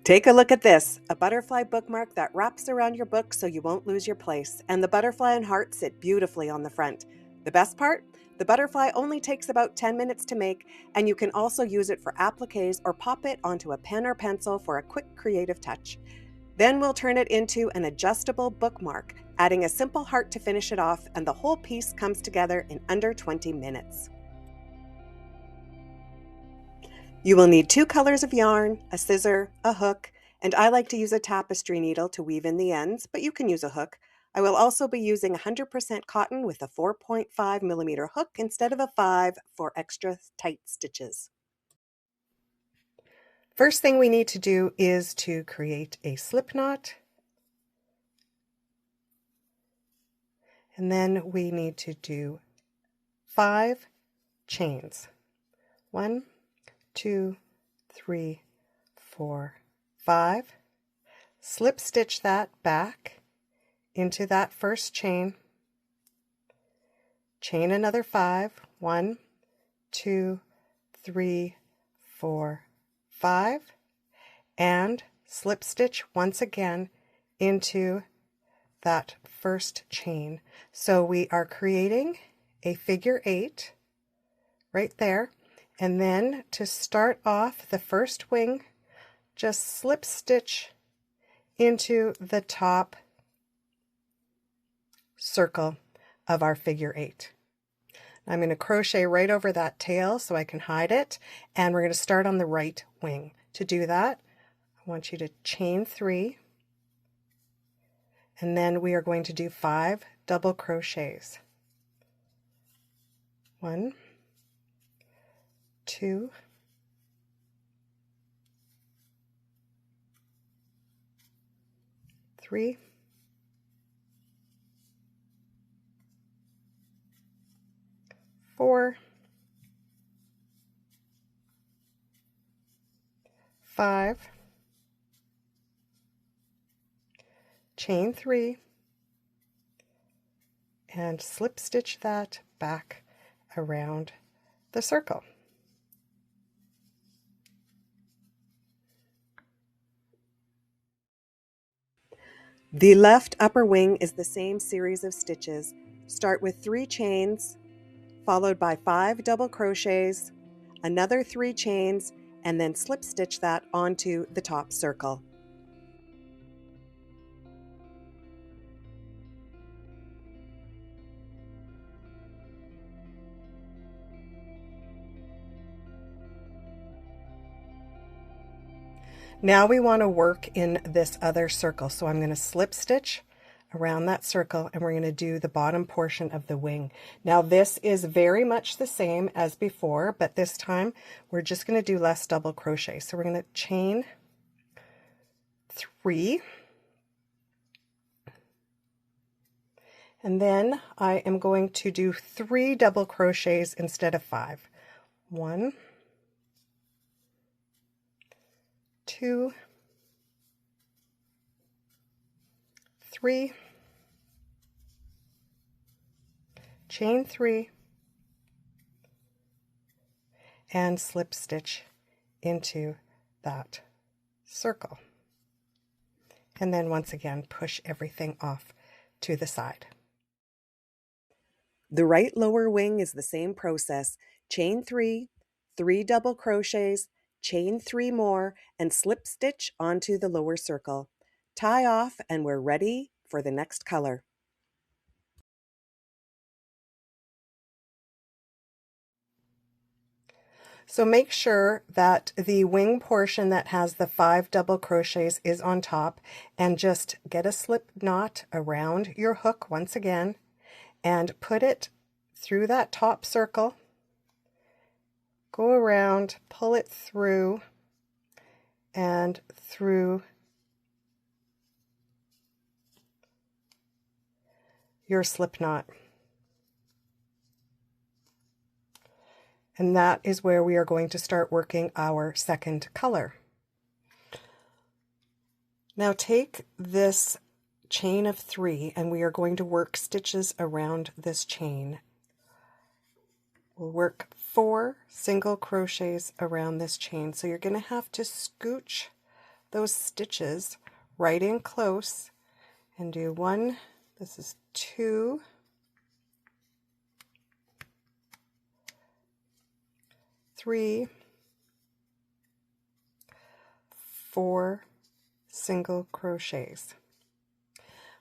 Take a look at this, a butterfly bookmark that wraps around your book so you won't lose your place, and the butterfly and heart sit beautifully on the front. The best part? The butterfly only takes about 10 minutes to make, and you can also use it for appliques or pop it onto a pen or pencil for a quick creative touch. Then we'll turn it into an adjustable bookmark, adding a simple heart to finish it off, and the whole piece comes together in under 20 minutes. You will need 2 colors of yarn, a scissor, a hook, and I like to use a tapestry needle to weave in the ends, but you can use a hook. I will also be using 100% cotton with a 4.5 millimeter hook instead of a 5 for extra tight stitches. First thing we need to do is to create a slip knot. And then we need to do 5 chains. 1, 2, 3, 4, 5. Slip stitch that back into that first chain. Chain another 5. 1, 2, 3, 4, 5. And slip stitch once again into that first chain. So we are creating a figure 8 right there. And then to start off the first wing, just slip stitch into the top circle of our figure 8. I'm going to crochet right over that tail so I can hide it, and we're going to start on the right wing. To do that, I want you to chain 3, and then we are going to do 5 double crochets. 1, 2, 3, 4, 5, chain 3, and slip stitch that back around the circle. The left upper wing is the same series of stitches. Start with 3 chains, followed by 5 double crochets, another 3 chains, and then slip stitch that onto the top circle. Now we want to work in this other circle, so I'm going to slip stitch around that circle, and we're going to do the bottom portion of the wing. Now this is very much the same as before, but this time we're just going to do less double crochet. So we're going to chain 3, and then I am going to do 3 double crochets instead of 5. 1, 2, 3, chain 3, and slip stitch into that circle. And then once again, push everything off to the side. The right lower wing is the same process. Chain 3, 3 double crochets, chain 3 more, and slip stitch onto the lower circle. Tie off, and we're ready for the next color. So make sure that the wing portion that has the 5 double crochets is on top, and just get a slip knot around your hook once again and put it through that top circle. Go around, pull it through and through your slip knot. And that is where we are going to start working our second color. Now take this chain of 3 and we are going to work stitches around this chain. We'll work 4 single crochets around this chain. So you're going to have to scooch those stitches right in close and do 1, this is 2, 3, 4 single crochets.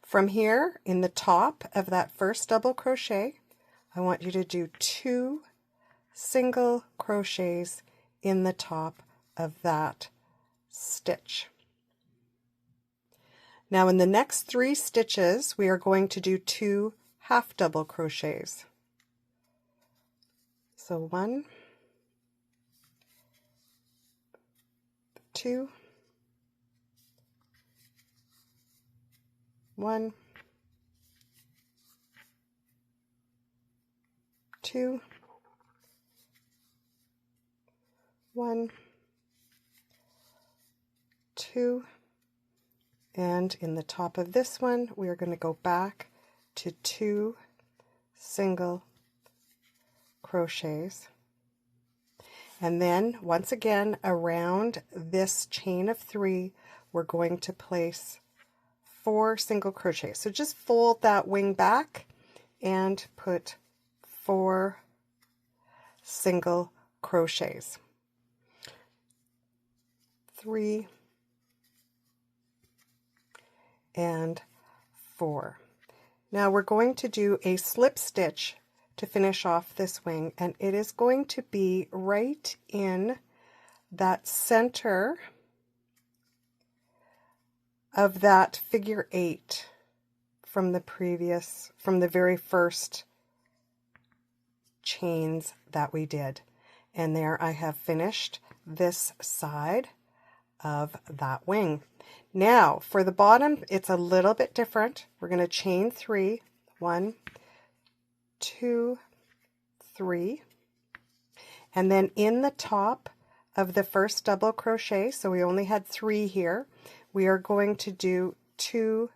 From here, in the top of that first double crochet, I want you to do 2 single crochets in the top of that stitch. Now in the next 3 stitches, we are going to do 2 half double crochets. So 1, 2, 1, 2, 1, 2, and in the top of this one we are going to go back to 2 single crochets, and then once again around this chain of 3 we're going to place 4 single crochets. So just fold that wing back and put 4 single crochets. 3 and 4. Now we're going to do a slip stitch to finish off this wing, and it is going to be right in that center of that figure 8 from the very first chains that we did. And there I have finished this side of that wing. Now for the bottom, it's a little bit different. We're going to chain 3, 1, 2, 3, and then in the top of the first double crochet, so we only had 3 here, we are going to do 2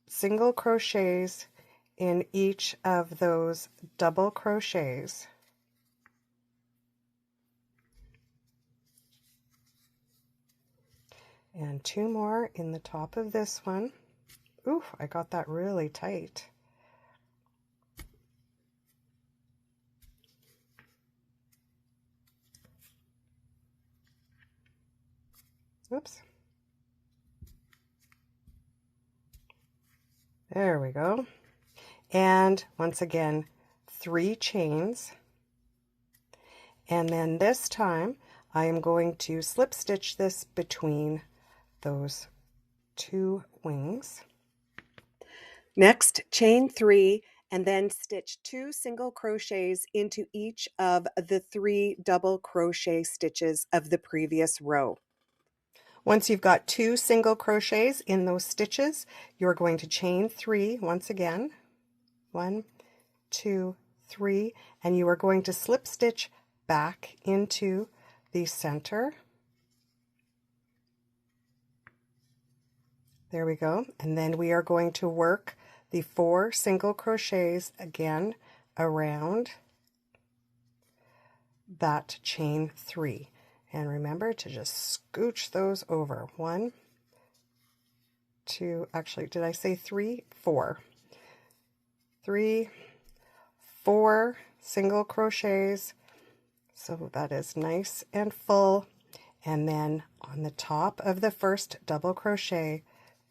single crochets in each of those double crochets. And 2 more in the top of this one. Ooh, I got that really tight. Oops. There we go. And once again, 3 chains. And then this time I am going to slip stitch this between those 2 wings. Next, chain 3 and then stitch 2 single crochets into each of the 3 double crochet stitches of the previous row. Once you've got 2 single crochets in those stitches, you're going to chain 3 once again. 1, 2, 3, and you are going to slip stitch back into the center. There we go. And then we are going to work the 4 single crochets again around that chain 3. And remember to just scooch those over. 1, 2, actually, did I say 3? 4. 3, 4 single crochets. So that is nice and full. And then on the top of the first double crochet,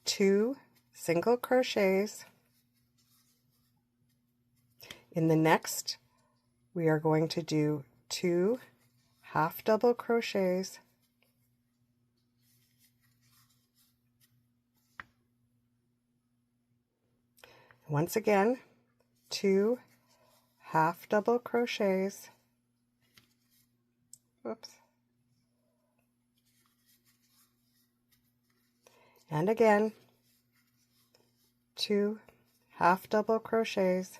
2 single crochets. In the next, we are going to do 2 half double crochets, once again 2 half double crochets, whoops, and again 2 half double crochets.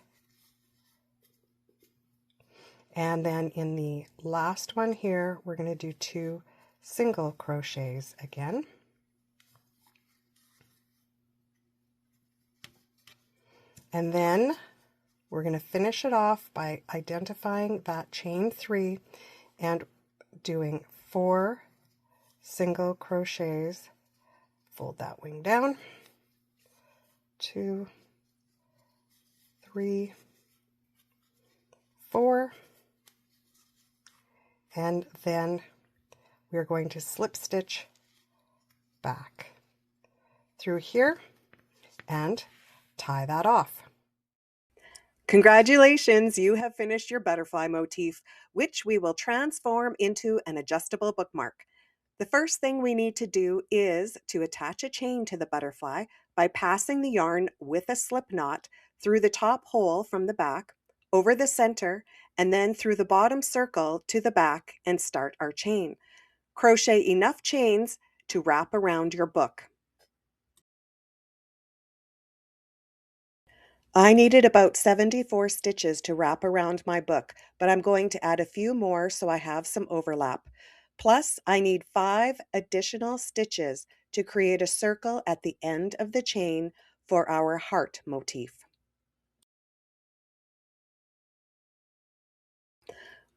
And then in the last one here, we're going to do 2 single crochets again. And then we're going to finish it off by identifying that chain 3 and doing 4 single crochets, fold that wing down, 2, 3, 4, and then we're going to slip stitch back through here and tie that off. Congratulations, you have finished your butterfly motif, which we will transform into an adjustable bookmark. The first thing we need to do is to attach a chain to the butterfly by passing the yarn with a slip knot through the top hole from the back, over the center, and then through the bottom circle to the back and start our chain. Crochet enough chains to wrap around your book. I needed about 74 stitches to wrap around my book, but I'm going to add a few more so I have some overlap. Plus, I need 5 additional stitches to create a circle at the end of the chain for our heart motif.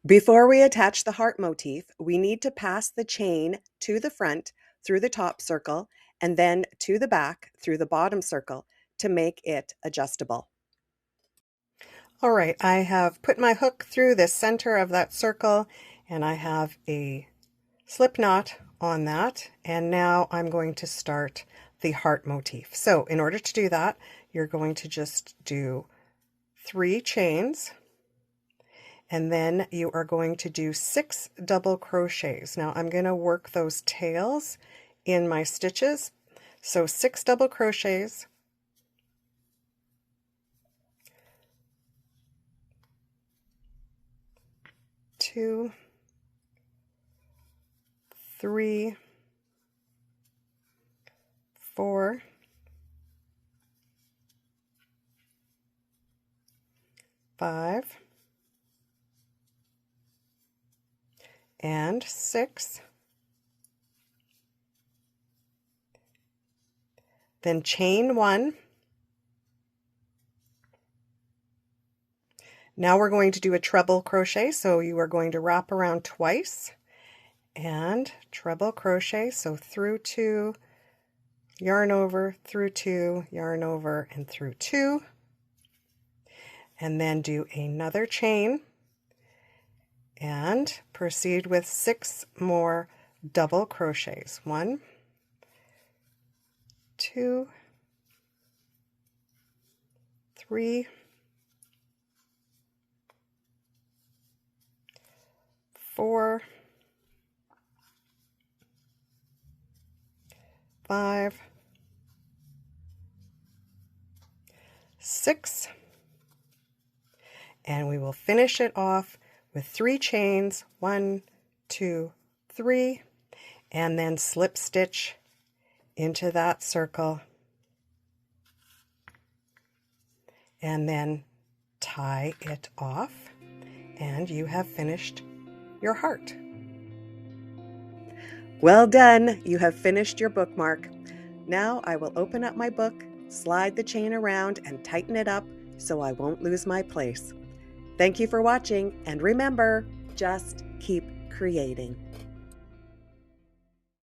Before we attach the heart motif, we need to pass the chain to the front through the top circle and then to the back through the bottom circle to make it adjustable. All right, I have put my hook through the center of that circle and I have a slip knot on that, and now I'm going to start the heart motif. So in order to do that, you're going to just do 3 chains, and then you are going to do 6 double crochets. Now I'm going to work those tails in my stitches, so 6 double crochets, 2, 3, 4, 5, and 6. Then chain 1. Now we're going to do a treble crochet, so you are going to wrap around twice and treble crochet, so through 2, yarn over, through 2, yarn over, and through 2, and then do another chain and proceed with 6 more double crochets. 1, 2, 3, 4, 5, 6, and we will finish it off with 3 chains, 1, 2, 3, and then slip stitch into that circle and then tie it off, and you have finished your heart. Well done! You have finished your bookmark. Now I will open up my book, slide the chain around, and tighten it up so I won't lose my place. Thank you for watching, and remember, just keep creating.